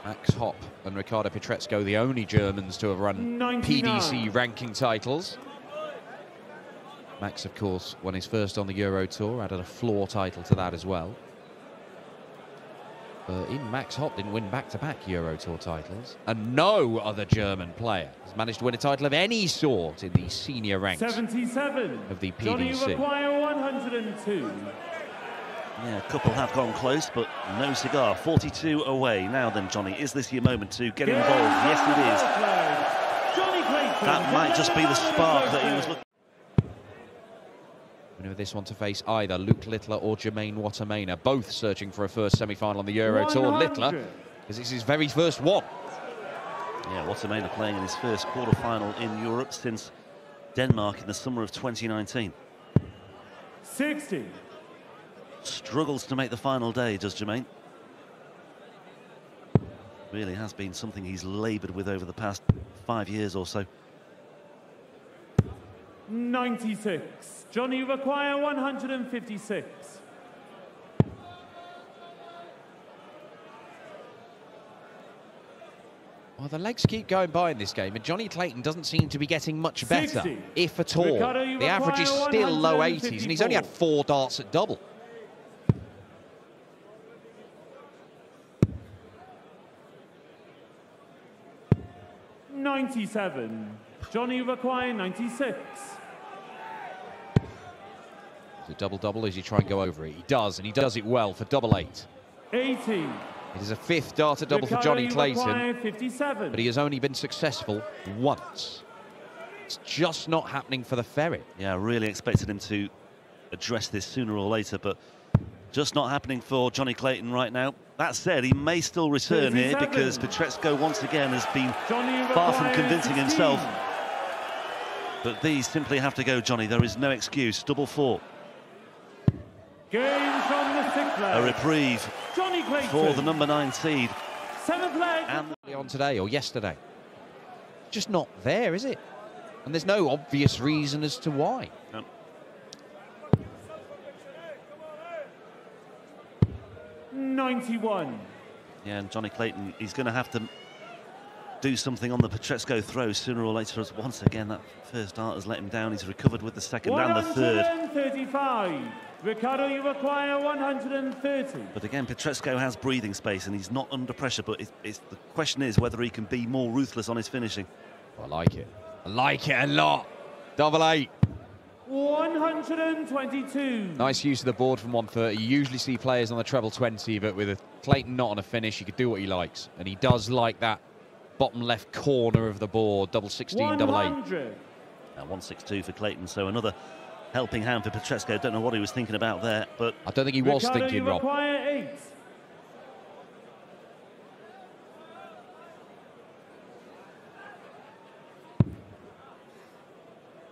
Max Hopp and Ricardo Pietreczko, the only Germans to have run 99. PDC ranking titles. Max, of course, won his first on the Euro Tour, added a floor title to that as well. Even Max Hopp didn't win back-to-back Euro Tour titles. And no other German player has managed to win a title of any sort in the senior ranks 77. of the Johnny PDC. Require 102. Yeah, a couple have gone close, but no cigar. 42 away. Now then, Johnny, is this your moment to get involved? Yes, it is. Johnny Clayton. That might just be the spark that he was looking. Winner of this one to face either Luke Littler or Jermaine Watermaner, both searching for a first semi-final on the Euro Tour. 100. Littler, because it's his very first one. Yeah, Watermaner playing in his first quarter-final in Europe since Denmark in the summer of 2019. 60. Struggles to make the final day, does Jermaine? Really has been something he's laboured with over the past 5 years or so. 96. Johnny Require 156. Well, the legs keep going by in this game, and Johnny Clayton doesn't seem to be getting much better, 60. if at all. Ricardo, The average is still low 80s, and he's only had 4 darts at double. '97. Johnny Require 96. The double-double as you try and go over it. He does, and he does it well for double 8. 80. It is a 5th darter double for Johnny Clayton, 57. but he has only been successful once. It's just not happening for the Ferret. Yeah, I really expected him to address this sooner or later, but just not happening for Johnny Clayton right now. That said, he may still return 37. here because Pietreczko once again has been Johnny far from Require convincing 16. himself. But these simply have to go, Johnny. There is no excuse. Double 4. Game from the 6th leg. A reprieve Johnny Clayton. for the number 9 seed. 7th leg. And On today or yesterday. Just not there, is it? And there's no obvious reason as to why. No. '91. Yeah, and Johnny Clayton, he's going to have to do something on the Pietreczko throw sooner or later, as once again that first dart has let him down. He's recovered with the second and the third. 135. Ricardo, you require 130. But again, Pietreczko has breathing space and he's not under pressure, but the question is whether he can be more ruthless on his finishing. I like it. I like it a lot. Double 8. 122. Nice use of the board from 130. You usually see players on the treble 20, but with a Clayton not on a finish, he could do what he likes. And he does like that bottom left corner of the board. Double 16, double 8. 100. Now 162 for Clayton, so another helping hand for Pietreczko. Don't know what he was thinking about there, but I don't think he was Ricardo, thinking, you Rob. require 8.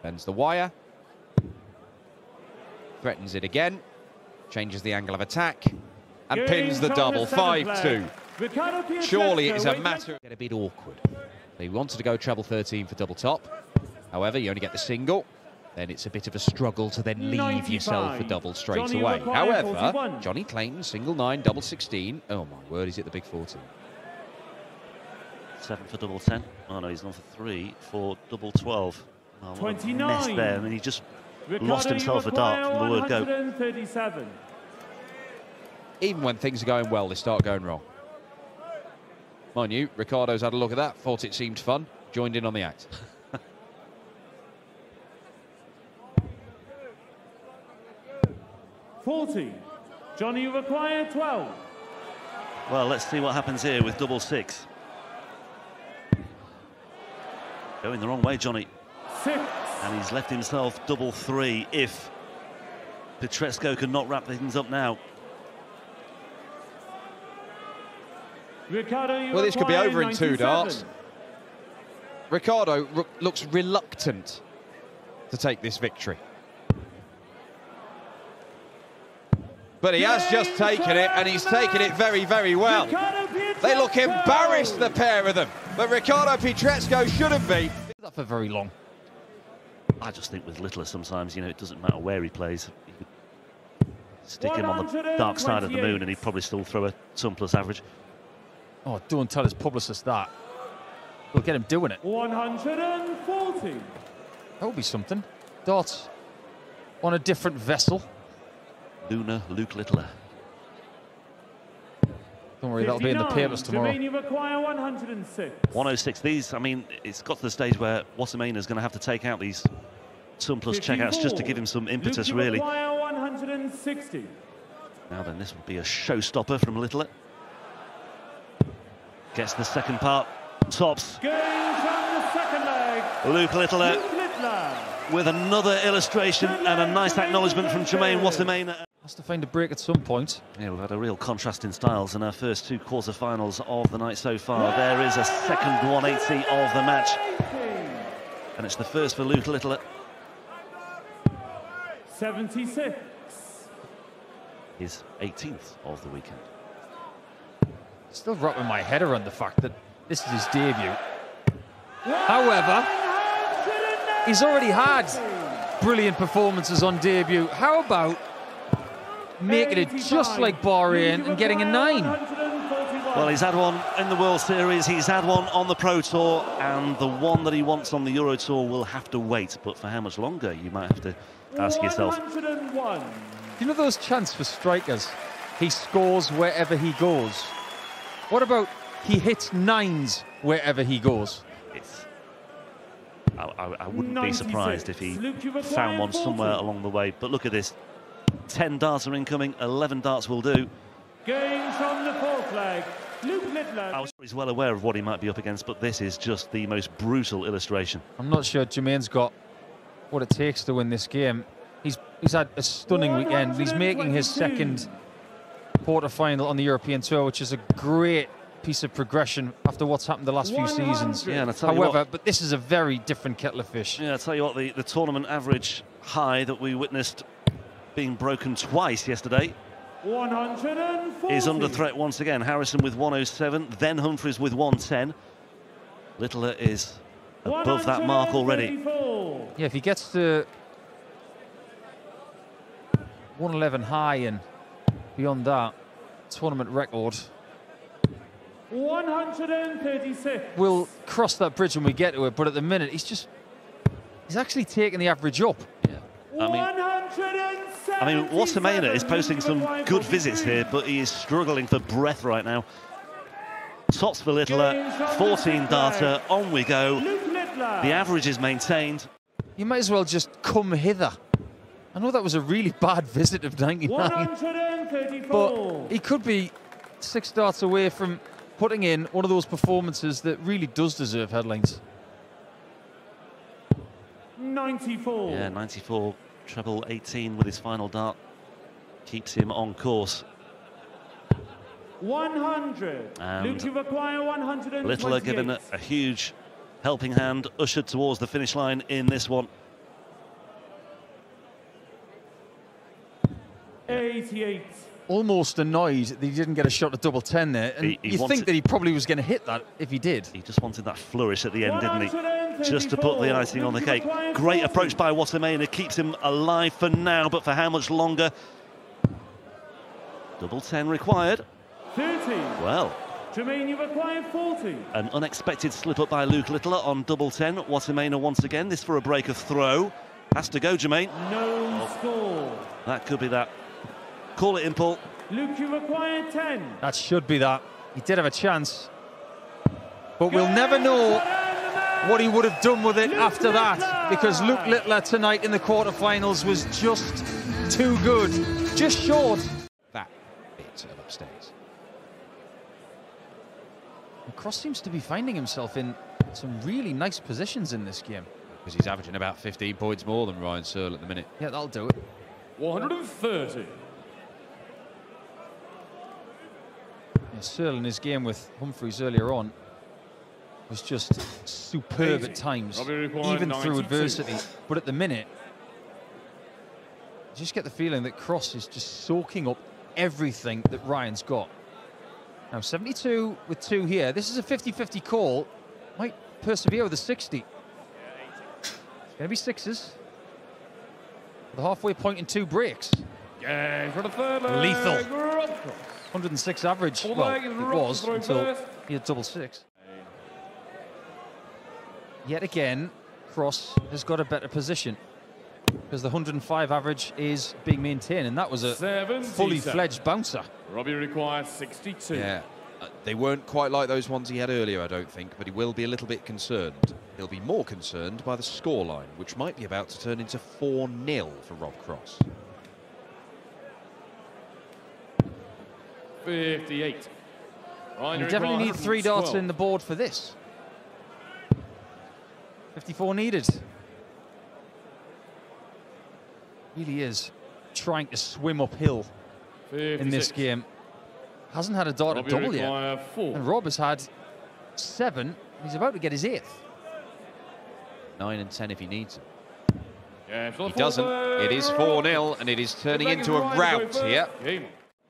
Bends the wire. Threatens it again. Changes the angle of attack. And Game pins the from double. the 7th 5-2. leg. Ricardo Pietreczko, Surely it is a wait, matter of get a bit awkward. They wanted to go treble 13 for double top. However, you only get the single. Then it's a bit of a struggle to then leave 95. yourself for double straight Johnny away. Require However, 41. Johnny Clayton, single 9, double 16. Oh my word, he's at the big 14. 7 for double 10. Oh no, he's gone for 3 for double 12. Oh, what a 29. mess there. I mean, he just Ricardo, lost himself you a dart require from the word go. 137. Even when things are going well, they start going wrong. Mind you, Ricardo's had a look at that, thought it seemed fun, joined in on the act. $40. Johnny, you require 12. Well, let's see what happens here with double 6. Going the wrong way, Johnny. 6. And he's left himself double 3 if Pietreczko can not wrap things up now. Ricardo, you Well, this could be require over in 2 97. darts. Ricardo looks reluctant to take this victory. But he has just taken it, and he's taken it very, very well. They look embarrassed, the pair of them. But Ricardo Pietreczko shouldn't be. Not for very long. I just think with Littler sometimes, you know, it doesn't matter where he plays. You could stick him on the dark side of the moon and he'd probably still throw a 2+ average. Oh, don't tell his publicist that. We'll get him doing it. 140. That would be something. Darts on a different vessel. Lunar Luke Littler. Don't worry, that'll be in the papers tomorrow. Jermaine, you require 106. 106. These, I mean, it's got to the stage where Wasserman is going to have to take out these surplus checkouts just to give him some impetus, Luke, you really. require 160. Now then, this would be a showstopper from Littler. Gets the second part, tops. Going from the second leg. Luke Littler Luke Littler. with another illustration and a nice acknowledgement from Jermaine Wasserman. Has to find a break at some point. Yeah, we've had a real contrast in styles in our first two quarter-finals of the night so far. There is a second 180 of the match. And it's the first for Luke Littler. 76. His 18th of the weekend. Still wrapping my head around the fact that this is his debut. However, he's already had brilliant performances on debut. How about making it just like Bahrain and getting a 9? Well, he's had one in the World Series, he's had one on the Pro Tour, and the one that he wants on the Euro Tour will have to wait. But for how much longer, you might have to ask yourself. 101. You know those chants for strikers? He scores wherever he goes. What about he hits 9s wherever he goes? I wouldn't be surprised if he found one somewhere along the way. But look at this. 10 darts are incoming, 11 darts will do. Going from the fourth leg, Luke Littler. I was well aware of what he might be up against, but this is just the most brutal illustration. I'm not sure Jermaine's got what it takes to win this game. He's had a stunning weekend. He's making his second quarter-final on the European Tour, which is a great piece of progression after what's happened the last few seasons. Yeah, and I tell you what, but this is a very different kettle of fish. Yeah, I tell you what, the tournament average high that we witnessed being broken twice yesterday 140. is under threat once again. Harrison with 107, then Humphries with 110. Littler is above that mark already. Yeah, if he gets to 111 high and beyond that, tournament record. 136. We'll cross that bridge when we get to it, but at the minute, he's actually taking the average up. Yeah. I mean, Wasserman is posting some good visits here, but he is struggling for breath right now. Tops for Littler, 14 darter, on we go. The average is maintained. You might as well just come hither. I know that was a really bad visit of 99, but he could be 6 darts away from putting in one of those performances that really does deserve headlines. 94. Yeah, 94, treble 18 with his final dart. Keeps him on course. 100. And Luke, you require 128. Littler given a huge helping hand, ushered towards the finish line in this one. 88. almost annoyed that he didn't get a shot at double 10 there. And you think that he probably was going to hit that if he did. He just wanted that flourish at the end, didn't he? Just to put the icing on the cake. Great approach by Wasserman. It keeps him alive for now, but for how much longer? Double 10 required. 30. Well. Jermaine, you require 40. An unexpected slip up by Luke Littler on double 10. Wasserman once again. This for a break of throw. Has to go, Jermaine. No score. That could be that. Call it in, Paul. Luke, you require 10. That should be that. He did have a chance. But we'll never know what he would have done with it after that, because Luke Littler tonight in the quarterfinals was just too good. Just short. That bit of upstairs. And Cross seems to be finding himself in some really nice positions in this game. Because he's averaging about 15 points more than Ryan Searle at the minute. Yeah, that'll do it. 130. Yeah, Searle in his game with Humphries earlier on was just superb at times, even through adversity. But at the minute, you just get the feeling that Cross is just soaking up everything that Ryan's got. Now 72 with 2 here. This is a 50-50 call. Might persevere with a 60. It's going to be 6s. The halfway point in 2 breaks. Yeah, for the third leg. Lethal. 106 average. Well, it was until he had double six. Yet again, Cross has got a better position because the 105 average is being maintained, and that was a fully fledged bouncer. Robbie requires 62. Yeah, they weren't quite like those ones he had earlier, I don't think, but he will be a little bit concerned. He'll be more concerned by the scoreline, which might be about to turn into 4-0 for Rob Cross. 58. You definitely need 3 darts in the board for this. 54 needed. Really is trying to swim uphill 56. In this game. Hasn't had a dart at double yet. 4. And Rob has had 7. He's about to get his 8th. 9 and 10 if he needs it. Yeah, he doesn't. It is 4-0, and it is turning into a rout here.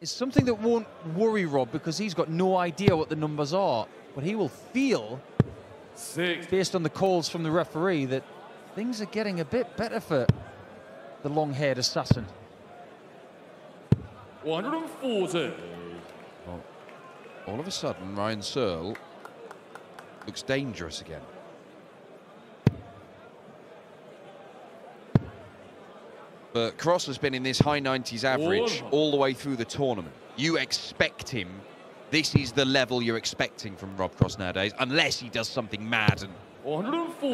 It's something that won't worry Rob because he's got no idea what the numbers are. But he will feel, based on the calls from the referee, that things are getting a bit better for the long-haired assassin. 140. Well, all of a sudden, Ryan Searle looks dangerous again. But Cross has been in this high 90s average all the way through the tournament. You expect him. This is the level you're expecting from Rob Cross nowadays, unless he does something mad and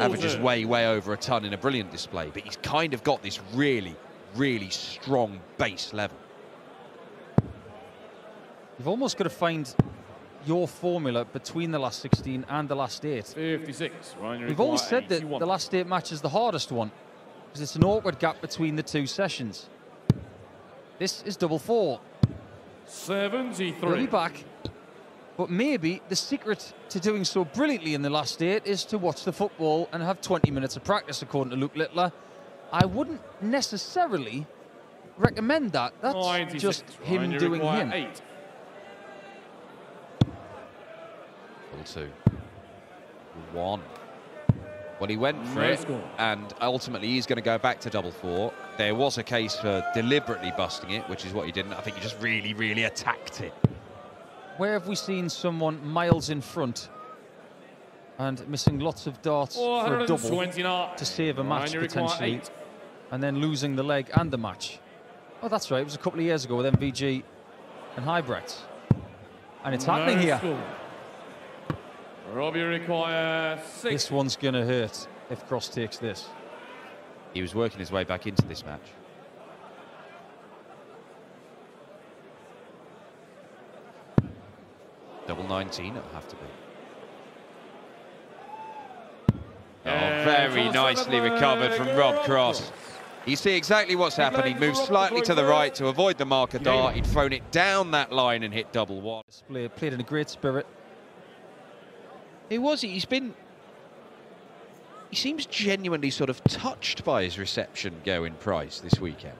averages way over a ton in a brilliant display. But he's kind of got this really strong base level. You've almost got to find your formula between the last 16 and the last 8. 56. We've always said that the last 8 match is the hardest one, because it's an awkward gap between the 2 sessions. This is double 4. 73. He'll be back. But maybe the secret to doing so brilliantly in the last 8 is to watch the football and have 20 minutes of practice, according to Luke Littler. I wouldn't necessarily recommend that. That's just him doing him. 8. Double 2. 1. Well, he went for it, and ultimately he's going to go back to double 4. There was a case for deliberately busting it, which is what he didn't. I think he just really attacked it. Where have we seen someone miles in front and missing lots of darts for a double to save a match potentially, and then losing the leg and the match? Oh, that's right. It was a couple of years ago with MVG and Highbrett. And it's happening here. Robbie requires 6. This one's going to hurt if Cross takes this. He was working his way back into this match. Double 19, it'll have to be. Oh, very nicely recovered from Rob Cross. You see exactly what's happened. He moved slightly to the right to avoid the marker dart. He'd thrown it down that line and hit double 1. Played in a great spirit. He seems genuinely sort of touched by his reception, Gerwyn Price, this weekend.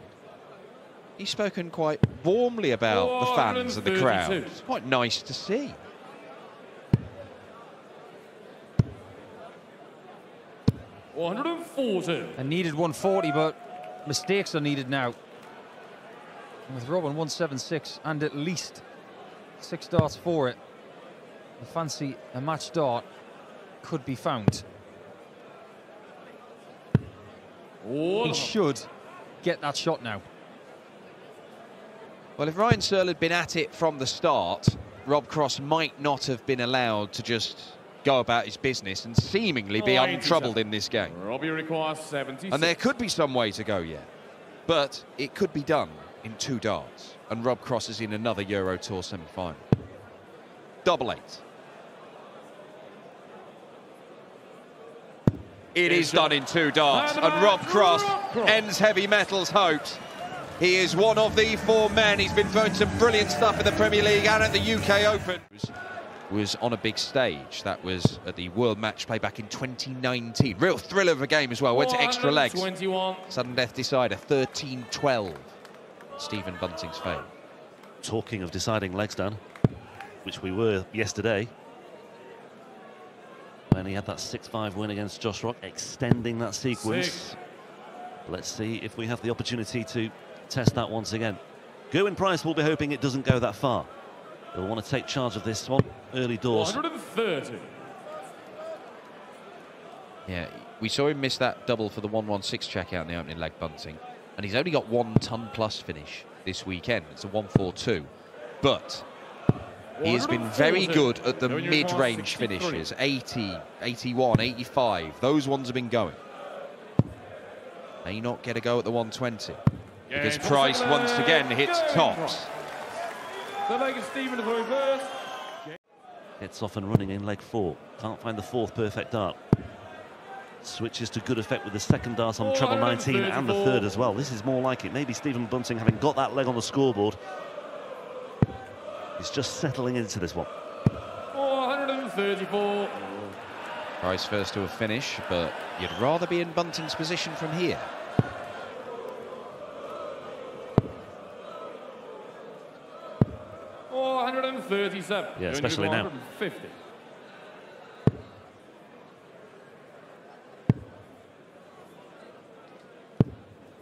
He's spoken quite warmly about the fans and the crowd. It's quite nice to see. I needed 140, but mistakes are needed now. And with Rob on 176 and at least 6 darts for it, I fancy a match dart could be found. He should get that shot now. Well, if Ryan Searle had been at it from the start, Rob Cross might not have been allowed to just go about his business and seemingly be untroubled in this game. Robbie requires 76. And there could be some way to go yet, but it could be done in 2 darts, and Rob Cross is in another Euro Tour semi-final. Double 8. It is done in 2 darts, and Rob Cross ends Heavy Metal's hopes. He is one of the 4 men. He's been throwing some brilliant stuff in the Premier League and at the UK Open. Was on a big stage. That was at the World Match Play back in 2019. Real thriller of a game as well. Went to extra legs. Sudden death decider, 13-12. Stephen Bunting's fame. Talking of deciding legs, Dan, which we were yesterday, when he had that 6-5 win against Josh Rock, extending that sequence. Let's see if we have the opportunity to test that once again. Gerwyn Price will be hoping it doesn't go that far. They'll want to take charge of this one early doors. 130. Yeah, we saw him miss that double for the 1-1-6 check out in the opening leg bunting, and he's only got 1 ton plus finish this weekend. It's a 1-4-2, but he has been very good at the mid-range finishes. 80, 81, 85. Those ones have been going. May not get a go at the 120 because Price once again hits tops. The leg is Stephen to throw first. Gets off and running in leg 4. Can't find the 4th perfect dart. Switches to good effect with the 2nd dart on treble 19 and the 3rd as well. This is more like it. Maybe Stephen Bunting, having got that leg on the scoreboard, is just settling into this one. 434. Price first to a finish, but you'd rather be in Bunting's position from here. $437. Yeah, especially now. 50.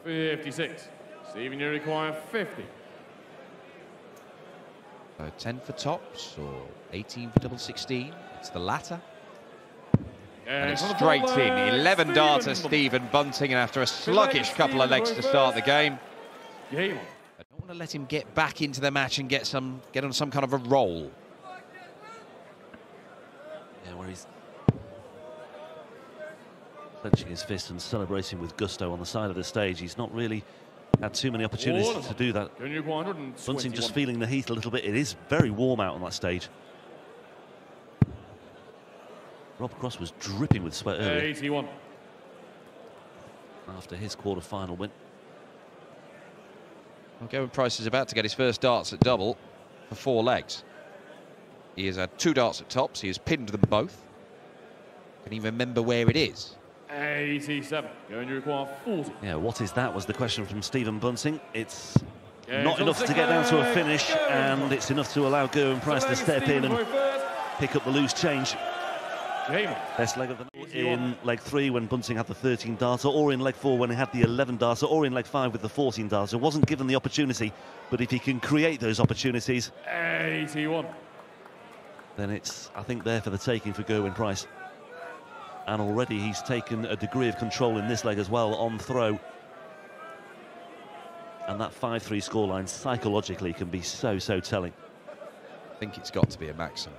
$56. Stephen, you require 50. So 10 for tops or 18 for double 16. It's the latter. And it's straight in. 11 darter Stephen Bunting, and after a sluggish couple of legs to start the game, I don't want to let him get back into the match and get on some kind of a roll. Yeah, where he's clenching his fist and celebrating with gusto on the side of the stage. He's not really had too many opportunities to do that. Bunting just feeling the heat a little bit. It is very warm out on that stage. Rob Cross was dripping with sweat earlier 81. after his quarter-final win. Well, Gerwyn Price is about to get his first darts at double for 4 legs. He has had 2 darts at tops. He has pinned them both. Can he remember where it is? 87. Going to require 40. Yeah, what is that was the question from Stephen Bunting. It's not enough to get down to a finish, and it's enough to allow Gerwyn Price to step in and pick up the loose change. Best leg of the night in leg 3 when Bunting had the 13 darter, or in leg 4 when he had the 11 darter, or in leg 5 with the 14 darter. Wasn't given the opportunity, but if he can create those opportunities, 81. then it's, I think, there for the taking for Gerwyn Price. And already he's taken a degree of control in this leg as well on throw. And that 5-3 scoreline psychologically can be so telling. I think it's got to be a maximum.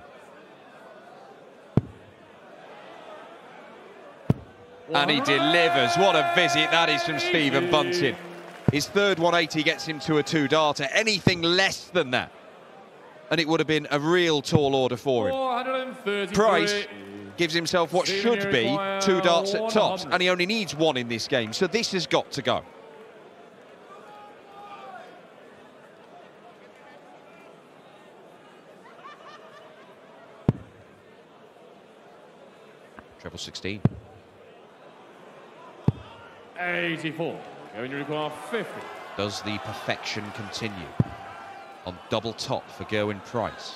And he delivers. What a visit that is from Stephen Bunting. His third 180 gets him to a 2-darter. Anything less than that, and it would have been a real tall order for him. Price gives himself what should be 2 darts at tops, and he only needs 1 in this game, so this has got to go. Treble 16. 84. Going to require 50. Does the perfection continue on double top for Gerwyn Price?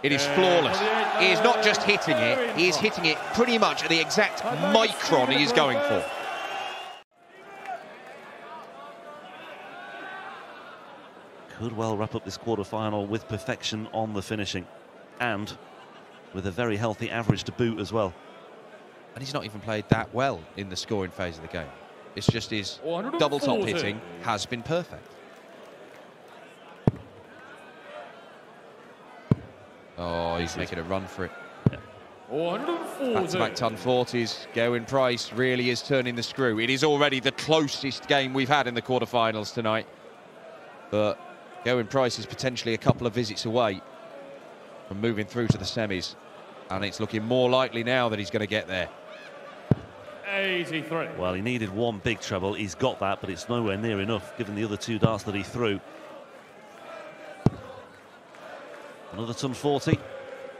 It is flawless. He is not just hitting it, he is hitting it pretty much at the exact micron he is going for. Could well wrap up this quarter-final with perfection on the finishing, and with a very healthy average to boot as well. And he's not even played that well in the scoring phase of the game. It's just his double top hitting has been perfect. Oh, he's making a run for it. Back-to-back ton 40s. Gerwyn Price really is turning the screw. It is already the closest game we've had in the quarterfinals tonight. But Gerwyn Price is potentially a couple of visits away from moving through to the semis. And it's looking more likely now that he's going to get there. 83. Well, he needed 1 big treble. He's got that, but it's nowhere near enough, given the other 2 darts that he threw. Another ton 40.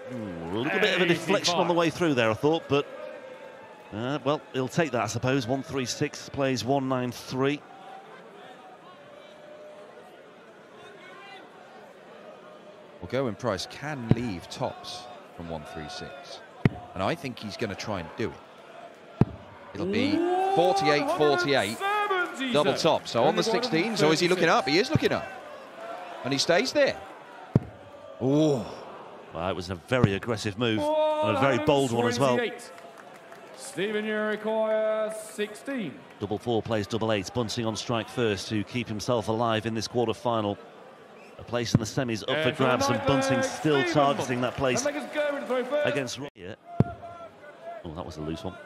A little bit of a deflection on the way through there, I thought, but well, he'll take that, I suppose. 136 plays 193. Well, Gerwyn Price can leave tops from 136, and I think he's going to try and do it. It'll be 48-48, double top. So on the 16s, or is he looking up? He is looking up. And he stays there. Oh. Well, it was a very aggressive move, and a very bold one as well. Stephen, you require 16. Double 4 plays double 8. Bunting on strike first to keep himself alive in this quarter-final. A place in the semis up for grabs, and Bunting still targeting that place against... Yeah. Oh, that was a loose one.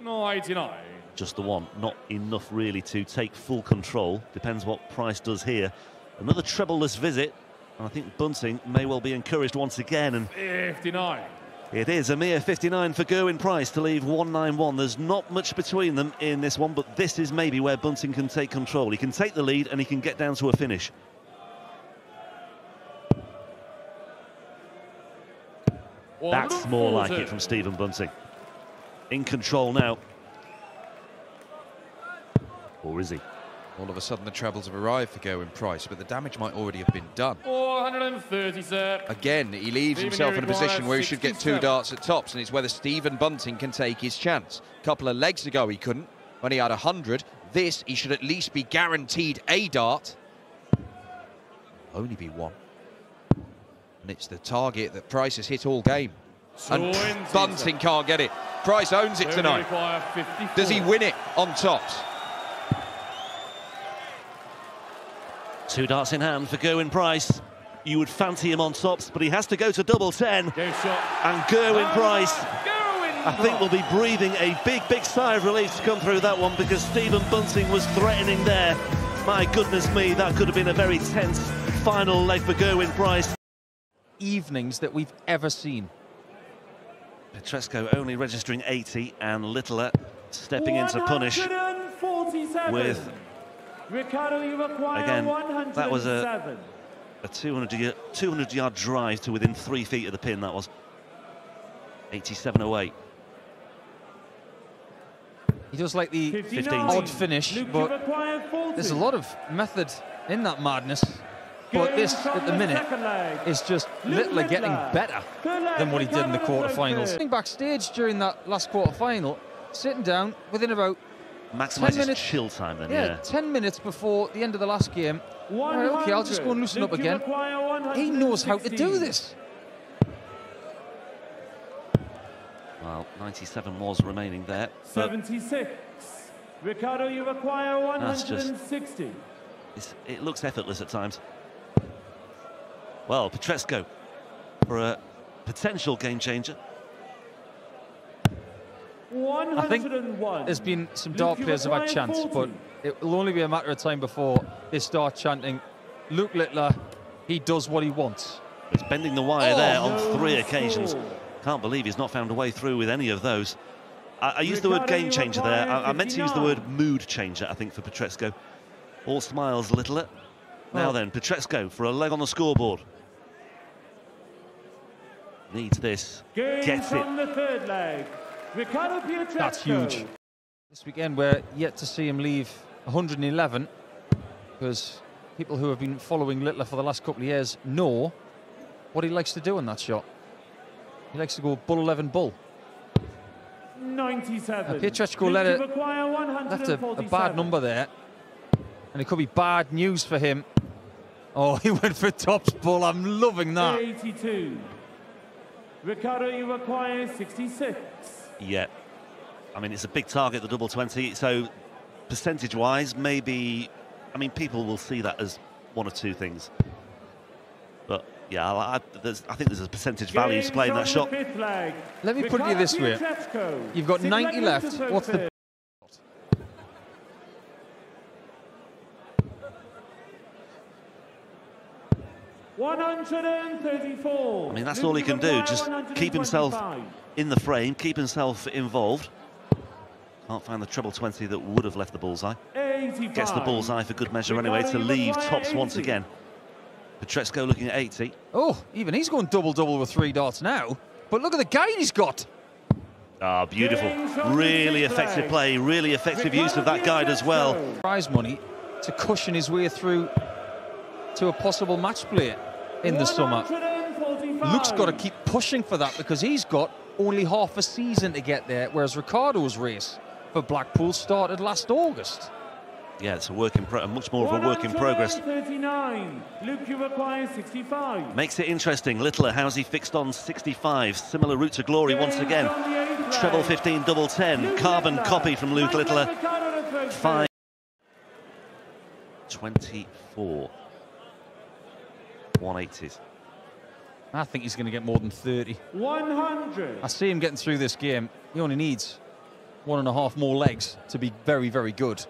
99. Just the one, not enough really to take full control. Depends what Price does here. Another treble-less visit, and I think Bunting may well be encouraged once again. And 59. It is a mere 59 for Gerwyn-Price to leave 191. There's not much between them in this one, but this is maybe where Bunting can take control. He can take the lead and he can get down to a finish. That's more like it from Stephen Bunting. In control now. Or is he? All of a sudden the trebles have arrived for Gerwyn-Price, but the damage might already have been done. 430, sir. Again, he leaves himself in a position where he should get 2 darts at tops, and it's whether Stephen Bunting can take his chance. A couple of legs ago he couldn't, when he had 100. This, he should at least be guaranteed a dart. Only be 1. And it's the target that Price has hit all game. And Bunting can't get it. Price owns it tonight. Does he win it on tops? 2 darts in hand for Gerwyn-Price. You would fancy him on tops, but he has to go to double 10. And Gerwyn-Price, I think, will be breathing a big, big sigh of relief to come through that one, because Stephen Bunting was threatening there. My goodness me, that could have been a very tense final leg for Gerwyn-Price. Evenings that we've ever seen. Petrescu only registering 80, and Littler stepping in to punish with... Again, that was a 200-yard drive to within 3 feet of the pin, that was. 87.08. He does like the odd finish, but there's a lot of method in that madness. But this, at the minute, is just Littler getting better than what he did in the quarterfinals. Sitting backstage during that last quarterfinal, sitting down within about Maximise his chill time then, yeah. 10 minutes before the end of the last game. Right, okay, I'll just go and loosen up again. He knows how to do this. Well, 97 was remaining there. 76. Ricardo, you require 160. It looks effortless at times. Well, Petrescu for a potential game changer. I think there's been some dart players who've had chance, but it will only be a matter of time before they start chanting, Luke Littler, he does what he wants. He's bending the wire there on 3 occasions. Can't believe he's not found a way through with any of those. I used the word game changer there. I meant to use the word mood changer, I think, for Petrescu. All smiles, Littler. Now then, Petrescu for a leg on the scoreboard. Needs this. Gets it. The third leg. That's huge. This weekend we're yet to see him leave 111, because people who have been following Littler for the last couple of years know what he likes to do in that shot. He likes to go bull 11 bull. 97. Petrescu left a bad number there, and it could be bad news for him. Oh, he went for tops bull. I'm loving that. 82. Ricardo, you require 66. Yeah, I mean, it's a big target, the double 20, so percentage-wise, maybe, I mean, people will see that as 1 or 2 things. But, yeah, I think there's a percentage value to play in that shot. Let me put it this way. You've got 90 left. What's the... $134. I mean, that's all he can do, just keep himself in the frame, keep himself involved. Can't find the treble 20 that would have left the bullseye. 85. Gets the bullseye for good measure anyway to leave tops once again. Petrescu looking at 80. Oh, even he's going double-double with 3 darts now. But look at the gain he's got. Ah, beautiful. Really effective play, really effective use of that guide as well. Prize money to cushion his way through to a possible match play in the summer. Luke's got to keep pushing for that, because he's got only half a season to get there, whereas Ricardo's race for Blackpool started last August. Yeah, it's a work in much more of a work in progress. 39. Luke, you require 65. Makes it interesting. Littler, how's he fixed on 65? Similar route to glory once again. Treble 15, double 10. Carbon copy from Luke Littler. 5. 24. 180s. I think he's going to get more than 30. 100. I see him getting through this game. He only needs 1.5 more legs to be very, very good.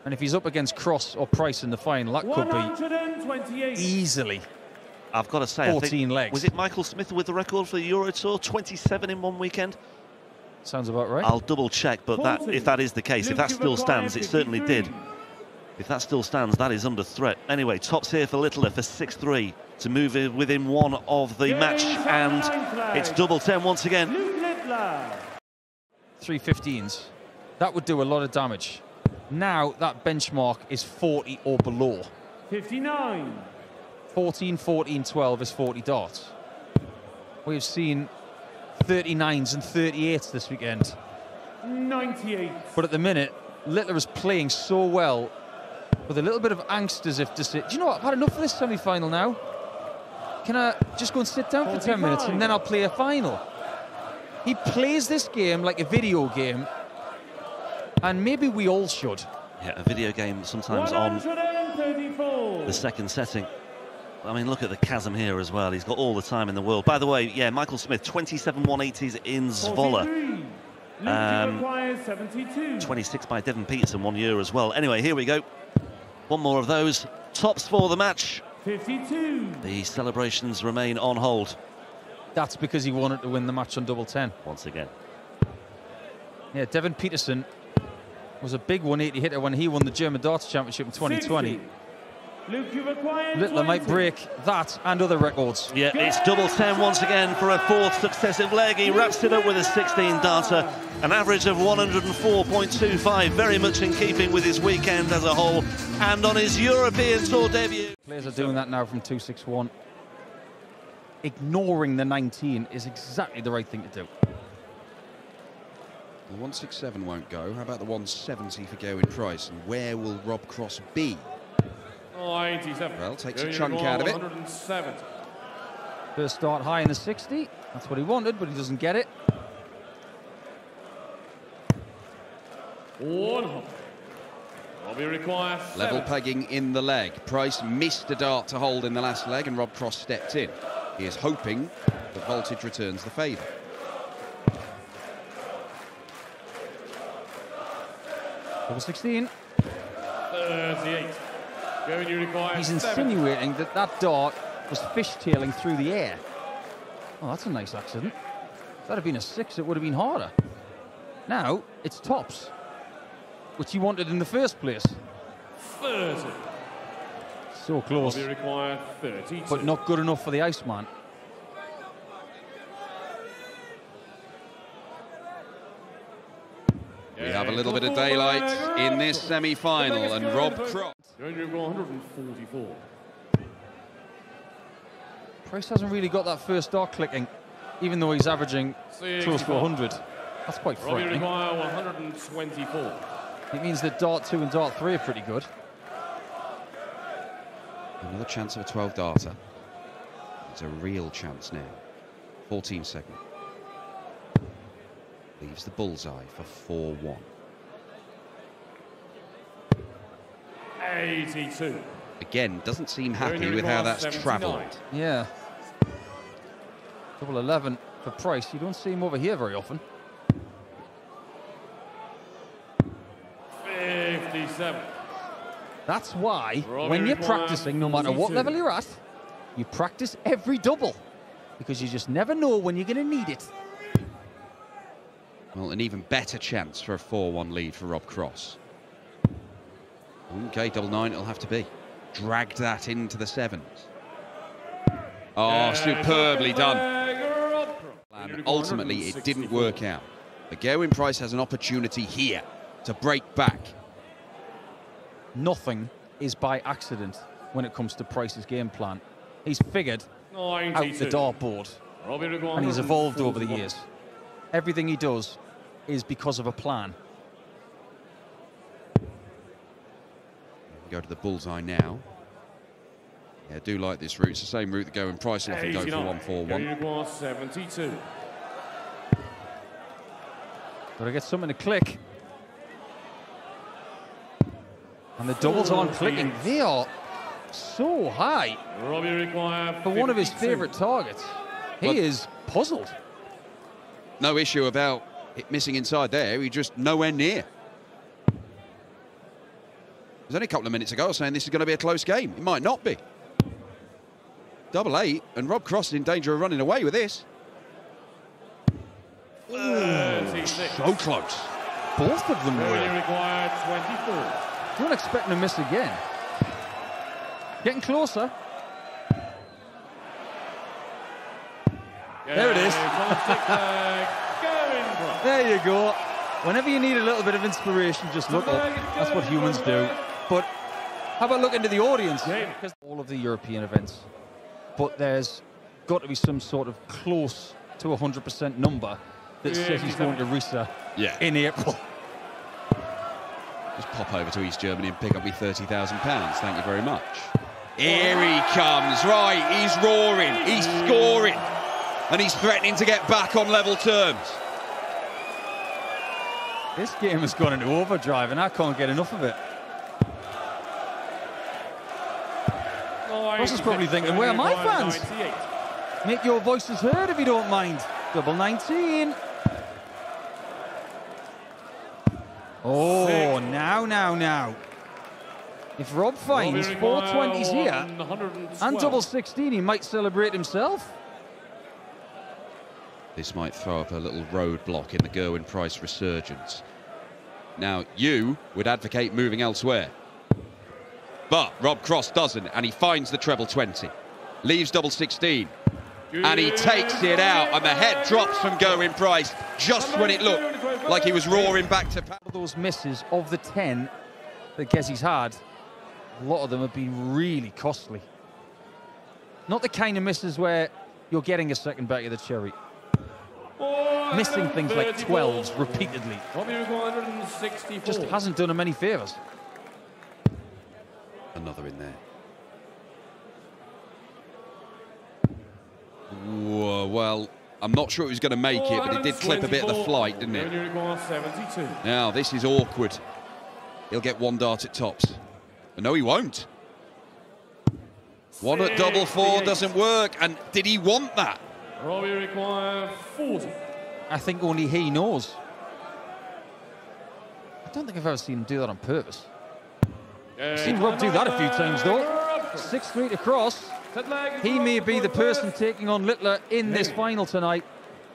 And if he's up against Cross or Price in the final, that could be easily. I've got to say, 14 legs. Was it Michael Smith with the record for the Euro Tour? 27 in one weekend? Sounds about right. I'll double check, but if that is the case, if that still stands, it certainly did. If that still stands, that is under threat. Anyway, tops here for Littler for 6-3 to move within one of the match, and it's double 10 once again. 315s. That would do a lot of damage. Now that benchmark is 40 or below. 59. 14, 14, 12 is 40 darts. We've seen 39s and 38s this weekend. 98. But at the minute, Littler is playing so well with a little bit of angst, as if to say, do you know what, I've had enough of this semi-final now. Can I just go and sit down for 10 minutes and then I'll play a final? He plays this game like a video game, and maybe we all should. Yeah, a video game sometimes on the second setting. I mean, look at the chasm here as well. He's got all the time in the world. By the way, yeah, Michael Smith, 27 180s in Zwolle. 26 by Devin Peterson 1 year as well. Anyway, here we go. One more of those. Tops for the match. 52. The celebrations remain on hold. That's because he wanted to win the match on double 10. Once again. Yeah, Devin Peterson was a big 180 hitter when he won the German Darts Championship in 2020. 60. Luke, you require Littler 20. might break that and other records. Yeah, it's double 10 once again for a fourth successive leg. He wraps it up with a 16 darter, an average of 104.25, very much in keeping with his weekend as a whole, and on his European Tour debut. Players are doing that now from 261. Ignoring the 19 is exactly the right thing to do. The 167 won't go. How about the 170 for Gerwyn Price? And where will Rob Cross be? 97. Well, takes a chunk out of it. 170. First start high in the 60. That's what he wanted, but he doesn't get it. 100. Bobby requires Level 70. pegging in the leg. Price missed a dart to hold in the last leg, and Rob Cross stepped in. He is hoping that voltage returns the favour. Double 16. 38. Gerwyn, you require He's 70. insinuating that that dart was fishtailing through the air. Oh, that's a nice accident. If that had been a 6, it would have been harder. Now, it's tops, which he wanted in the first place. 30. So close, Bobby require 32. but not good enough for the Iceman. We have a little bit of daylight in this semi-final, and Rob Cross. Gerwyn, you require 144. Price hasn't really got that first dart clicking, even though he's averaging close to 100. That's quite Bobby frightening. require 124. It means that dart 2 and dart 3 are pretty good. Another chance of a 12 darter. It's a real chance now. 14 second. Leaves the bullseye for 4-1. 82. Again, doesn't seem happy with how that's travelled. Yeah. Double 11 for Price. You don't see him over here very often. 57. That's why, Robbie when you're requires practicing, no matter what 42. level you're at, you practice every double, because you just never know when you're going to need it. Well, an even better chance for a 4-1 lead for Rob Cross. Okay, double 9 it'll have to be. Dragged that into the 7s. Oh, superbly done. And ultimately, it didn't work out. But Gerwyn Price has an opportunity here to break back. Nothing is by accident when it comes to Price's game plan. He's figured out 92. the dartboard. And he's evolved over the years. Everything he does is because of a plan. Go to the bullseye now. Yeah, I do like this route. It's the same route that Gerwyn Price will often go for 1-4-1. 72. Got to get something to click. And the doubles aren't clicking. They are so high for one of his favourite targets. He is puzzled. No issue about it missing inside there. He just nowhere near. There's only a couple of minutes ago I was saying this is going to be a close game. It might not be. 8-8, and Rob Cross is in danger of running away with this. So close. Both of them were. Required 24. Don't expect him to miss again. Getting closer. There it is. There you go. Whenever you need a little bit of inspiration, just look up. That's what humans do. But how about looking to the audience? Because all of the European events. But there's got to be some sort of close to 100% number that says he's going to Risa in April. Just pop over to East Germany and pick up me £30,000. Thank you very much. Here he comes. Right, he's roaring. He's scoring. And he's threatening to get back on level terms. This game has gone into overdrive and I can't get enough of it. Ross is probably thinking, where are my fans? Make your voices heard if you don't mind. Double 19. Oh, now. If Rob finds 420s here and double 16, he might celebrate himself. This might throw up a little roadblock in the Gerwyn Price resurgence. Now, you would advocate moving elsewhere. But Rob Cross doesn't, and he finds the treble 20. Leaves double 16. And he takes it out, and the head drops from Gerwyn Price just when it looked like he was roaring back to... Those misses of the 10 that Gezzy's had, a lot of them have been really costly. Not the kind of misses where you're getting a second bite of the cherry. Missing things like 12s repeatedly. Just hasn't done him any favours. Another in there. Whoa, well, I'm not sure it was going to make it, but it did clip a bit of the flight, didn't it? Now, this is awkward. He'll get one dart at tops. But no, he won't. One at double 4 doesn't work. And did he want that? Robbie require 40. I think only he knows. I don't think I've ever seen him do that on purpose. I've seen Rob do that a few times, though. 6-3 across. He may be the person taking on Littler in this final tonight.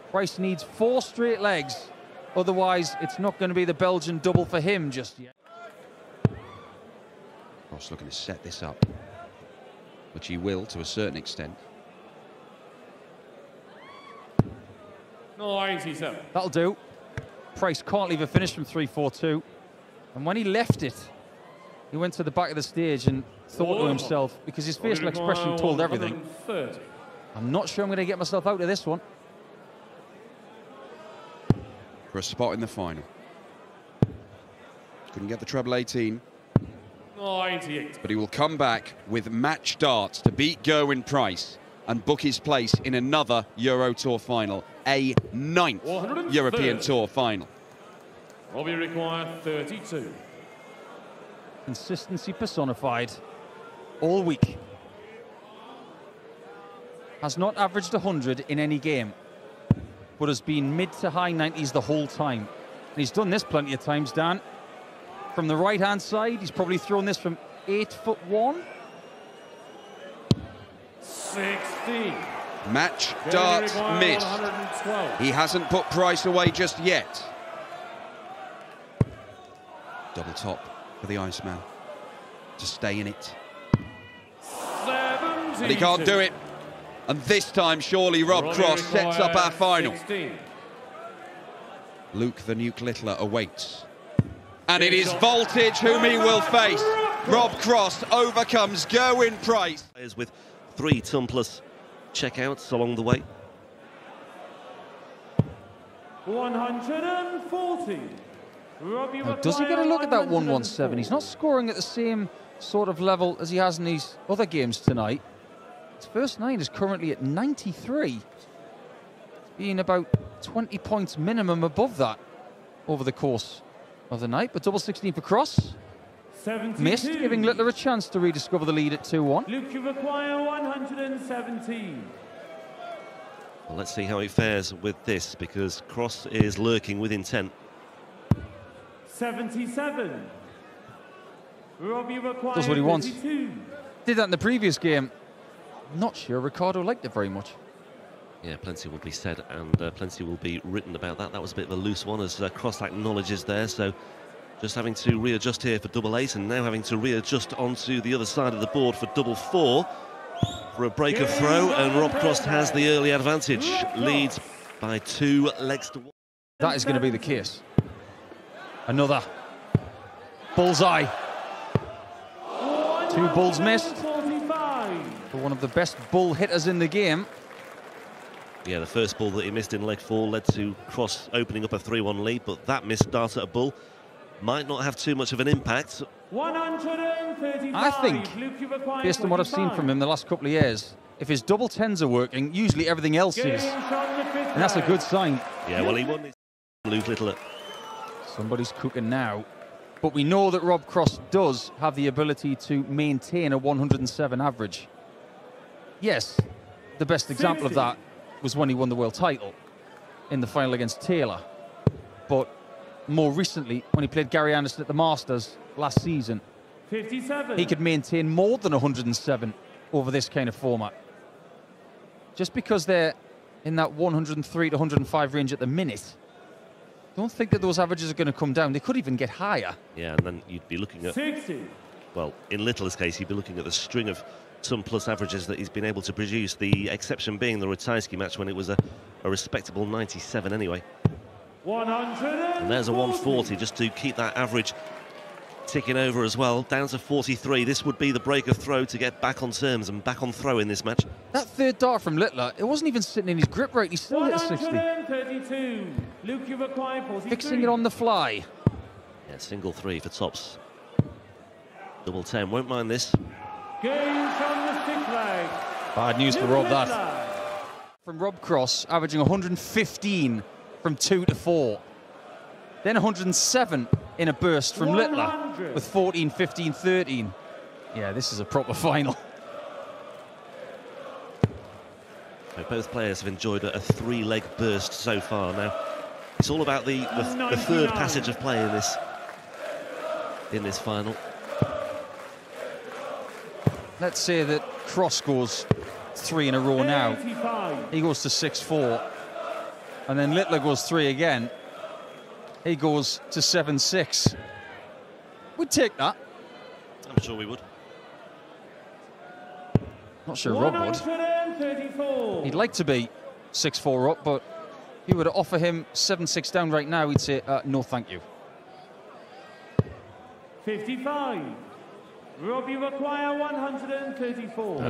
Price needs 4 straight legs. Otherwise, it's not going to be the Belgian double for him just yet. Ross looking to set this up, which he will to a certain extent. 97. That'll do. Price can't leave a finish from 3-4-2. And when he left it, he went to the back of the stage and thought to himself, because his facial expression told everything, I'm not sure I'm going to get myself out of this one. For a spot in the final. Couldn't get the treble 18. 98. But he will come back with match darts to beat Gerwyn Price and book his place in another Euro Tour final, a 9th European Tour final. Robbie required 32. Consistency personified all week. Has not averaged 100 in any game, but has been mid to high 90s the whole time. And he's done this plenty of times, Dan. From the right-hand side, he's probably thrown this from 8'1". 16. Match dart missed. He hasn't put Price away just yet. Double top for the Iceman to stay in it. 72. But he can't do it. And this time, surely Rob Cross sets up our final. 16. Luke the Nuke Littler awaits. And it is Voltage whom he will face. Rob Cross overcomes Gerwyn Price. With 3 ton plus checkouts along the way. 140. Now, does he get a look at that 117? He's not scoring at the same sort of level as he has in these other games tonight. His first 9 is currently at 93, being about 20 points minimum above that over the course of the night. But double 16 for Cross. 72. Missed, giving Littler a chance to rediscover the lead at 2-1. Luke, you require 117. Well, let's see how he fares with this, because Cross is lurking with intent. 77. Robbie requires Does what he wants. 32. Did that in the previous game. Not sure Ricardo liked it very much. Yeah, plenty will be said and plenty will be written about that. That was a bit of a loose one, as Cross acknowledges there. So just having to readjust here for double 8, and now having to readjust onto the other side of the board for double 4 for a break of throw. And Rob Cross has the early advantage, leads by 2 legs to 1. That is going to be the case. Another bullseye. 2 bulls missed for one of the best bull hitters in the game. Yeah, the first ball that he missed in leg 4 led to Cross opening up a 3-1 lead, but that missed Darter at bull might not have too much of an impact. 135. I think, based on what I've seen from him the last couple of years, if his double 10s are working, usually everything else is. And that's a good sign. Yeah, well, he won his Luke Littler. Somebody's cooking now. But we know that Rob Cross does have the ability to maintain a 107 average. Yes, the best example of that was when he won the world title in the final against Taylor. But more recently, when he played Gary Anderson at the Masters last season, 57. he could maintain more than 107 over this kind of format. Just because they're in that 103 to 105 range at the minute, don't think that those averages are going to come down. They could even get higher. Yeah, and then you'd be looking at, 60. well, in Littler's case, you'd be looking at the string of ton-plus averages that he's been able to produce, the exception being the Ratajski match when it was a respectable 97 anyway. 100. And there's a 140 just to keep that average ticking over as well, down to 43. This would be the break of throw to get back on terms and back on throw in this match. That third dart from Littler, it wasn't even sitting in his grip rate. He still hit a 60. 132. Luke, you require 43. Fixing it on the fly. Yeah, single 3 for tops. Double 10, won't mind this. Gains from the stick leg. Bad news for Rob, that. From Rob Cross, averaging 115 from 2 to 4. Then 107 in a burst from Littler with 14, 15, 13. Yeah, this is a proper final. So both players have enjoyed a 3-leg burst so far. Now, it's all about the third passage of play in this final. Let's say that Cross scores 3 in a row now. He goes to 6-4. And then Littler goes 3 again. He goes to 7-6. We'd take that. I'm sure we would. Not sure Rob would. He'd like to be 6-4 up, but if you were to offer him 7-6 down right now, he'd say, no, thank you. 55. Robbie require 134.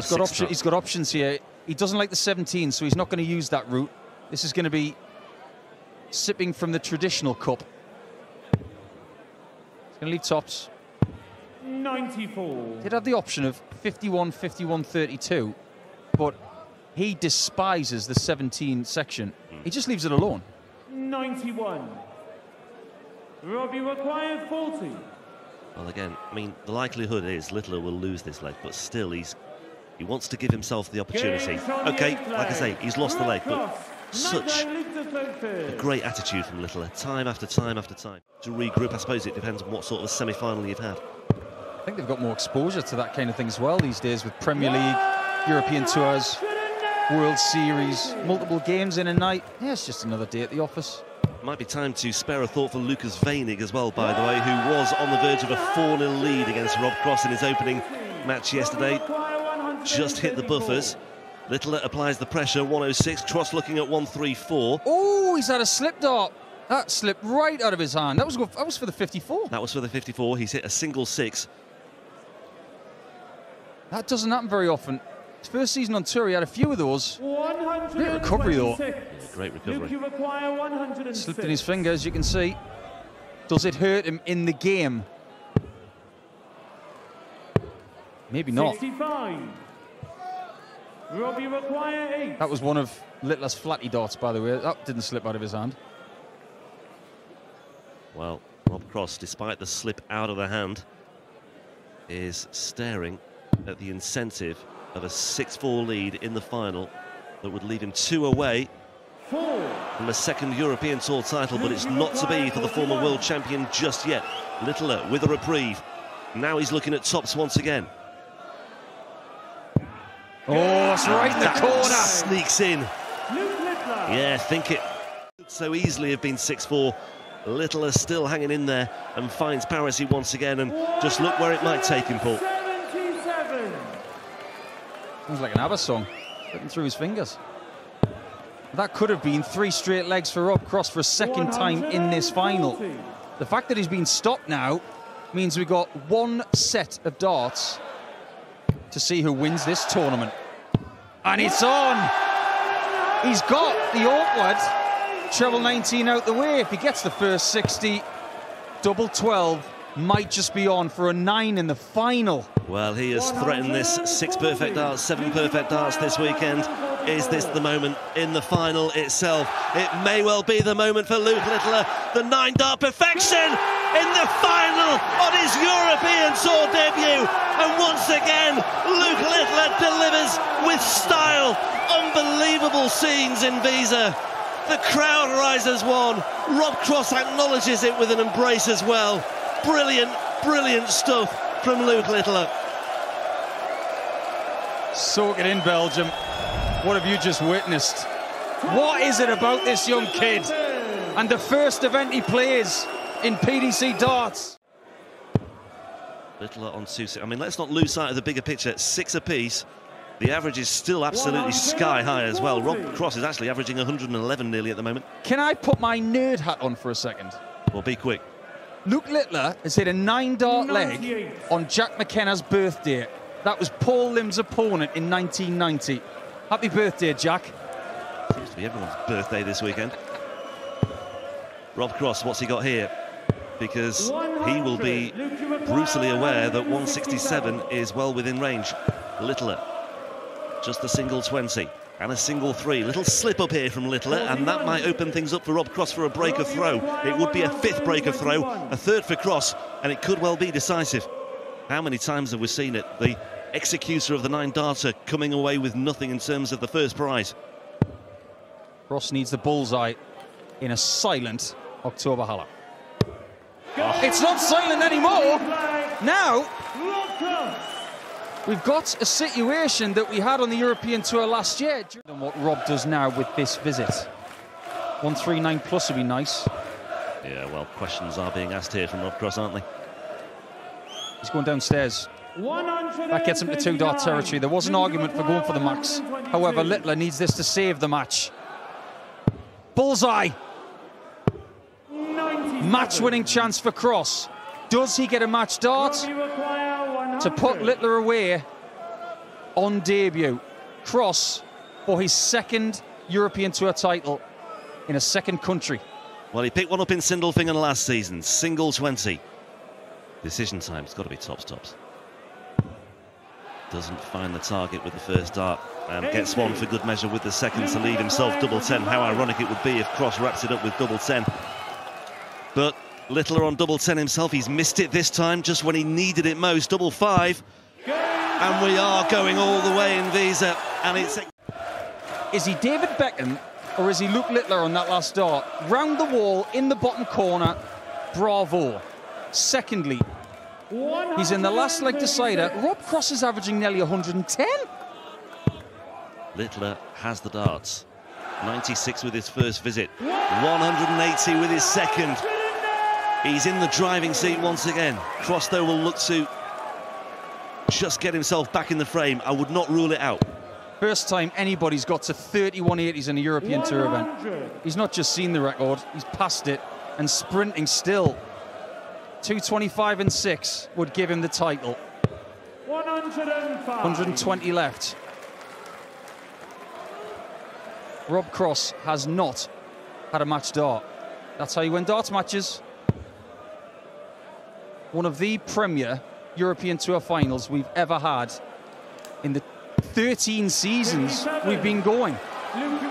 He's got options here. He doesn't like the 17, so he's not going to use that route. This is going to be sipping from the traditional cup. He's going to leave tops. 94. He'd have the option of 51, 51, 32, but he despises the 17 section. He just leaves it alone. 91. Robbie required 40. Well, again, I mean, the likelihood is Littler will lose this leg, but still he wants to give himself the opportunity. Okay, like I say, he's lost the leg, but such a great attitude from Littler, time after time after time. To regroup, I suppose it depends on what sort of semi-final you've had. I think they've got more exposure to that kind of thing as well these days, with Premier League, European Tours, World Series, multiple games in a night. Yeah, it's just another day at the office. Might be time to spare a thought for Lucas Weinig as well, by the way, who was on the verge of a 4-0 lead against Rob Cross in his opening match yesterday. Just hit the buffers. Littler applies the pressure, 106. Cross looking at 134. Oh, he's had a slip dart. That slipped right out of his hand. That was for the 54. That was for the 54. He's hit a single 6. That doesn't happen very often. His first season on tour, he had a few of those. Great recovery, though. Yeah, great recovery. Slipped in his fingers, you can see. Does it hurt him in the game? Maybe not. 65. Robbie require 8. That was one of Littler's flatty darts, by the way. That didn't slip out of his hand. Well, Rob Cross, despite the slip out of the hand, is staring at the incentive of a 6-4 lead in the final that would leave him 2 away from a second European Tour title, but it's not to be for the former world champion just yet. Littler with a reprieve. Now he's looking at tops once again. Oh, it's right in the corner. Sneaks in. Yeah, I think it could so easily have been 6-4. Littler still hanging in there and finds parity once again, and just look where it might take him, Paul. 77. Sounds like an ABBA song, slipping through his fingers. That could have been 3 straight legs for Rob Cross for a second time in this final. The fact that he's been stopped now means we've got 1 set of darts to see who wins this tournament. And it's on! He's got the awkward treble 19 out the way. If he gets the first 60, double 12 might just be on for a 9 in the final. Well, he has threatened this 6 perfect darts, 7 perfect darts this weekend. Is this the moment in the final itself? It may well be the moment for Luke Littler. The 9-dart perfection in the final on his European Tour debut. And once again, Luke Littler delivers with style. Unbelievable scenes in Visa. The crowd rises one. Rob Cross acknowledges it with an embrace as well. Brilliant, brilliant stuff from Luke Littler. Soak it in, Belgium. What have you just witnessed? What is it about this young kid and the first event he plays in PDC darts? Littler on 2. I mean, let's not lose sight of the bigger picture. 6 apiece. The average is still absolutely sky high as well. Rob Cross is actually averaging 111 nearly at the moment. Can I put my nerd hat on for a second? Well, be quick. Luke Littler has hit a 9-dart leg on Jack McKenna's birthday. That was Paul Lim's opponent in 1990. Happy birthday, Jack. Seems to be everyone's birthday this weekend. Rob Cross, what's he got here? Because he will be brutally aware that 167 is well within range. Littler, just a single 20 and a single 3. Little slip up here from Littler, and that might open things up for Rob Cross for a break of throw. It would be a 5th break of throw, a 3rd for Cross, and it could well be decisive. How many times have we seen it? The executor of the 9-darter coming away with nothing in terms of the first prize. Cross needs the bullseye in a silent October Haller. It's not silent anymore. Now, we've got a situation that we had on the European Tour last year. And what Rob does now with this visit. 139 plus would be nice. Yeah, well, questions are being asked here from Rob Cross, aren't they? He's going downstairs. That gets him to 2-dart territory. There was an argument for going for the max. However, Littler needs this to save the match. Bullseye. Match-winning chance for Cross. Does he get a match dart to put Littler away on debut? Cross for his 2nd European Tour title in a 2nd country. Well, he picked one up in Sindelfingen last season. Single 20. Decision time. It's got to be tops. Doesn't find the target with the first dart and gets one for good measure with the 2nd to lead himself double 10. How ironic it would be if Cross wraps it up with double 10. But Littler on double 10 himself. He's missed it this time just when he needed it most. Double 5. And we are going all the way in Visa. And it's... Is he David Beckham or is he Luke Littler on that last dart? Round the wall in the bottom corner. Bravo. Secondly, he's in the last leg decider. Rob Cross is averaging nearly 110. Littler has the darts. 96 with his first visit. 180 with his 2nd. He's in the driving seat once again. Cross, though, will look to just get himself back in the frame. I would not rule it out. First time anybody's got to 3180s in a European Tour event. He's not just seen the record, he's passed it and sprinting still. 225 and 6 would give him the title. 120 left. Rob Cross has not had a match dart. That's how you win darts matches. One of the premier European Tour finals we've ever had in the 13 seasons we've been going.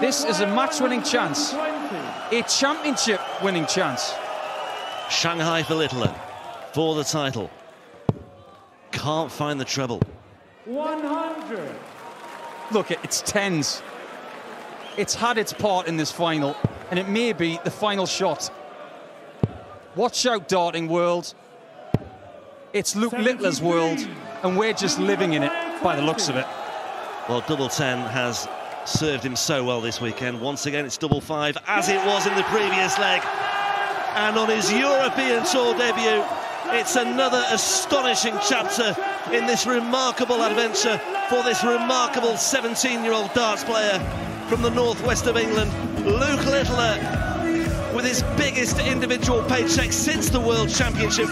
This is a match-winning chance, a championship-winning chance. Shanghai for Littler for the title. Can't find the treble. 100. Look, it's tens. It's had its part in this final, and it may be the final shot. Watch out, darting world. It's Luke Littler's world, and we're just living in it by the looks of it. Well, double 10 has served him so well this weekend. Once again, it's double 5, as it was in the previous leg. And on his European Tour debut, it's another astonishing chapter in this remarkable adventure for this remarkable 17-year-old darts player from the northwest of England, Luke Littler, with his biggest individual paycheck since the World Championship.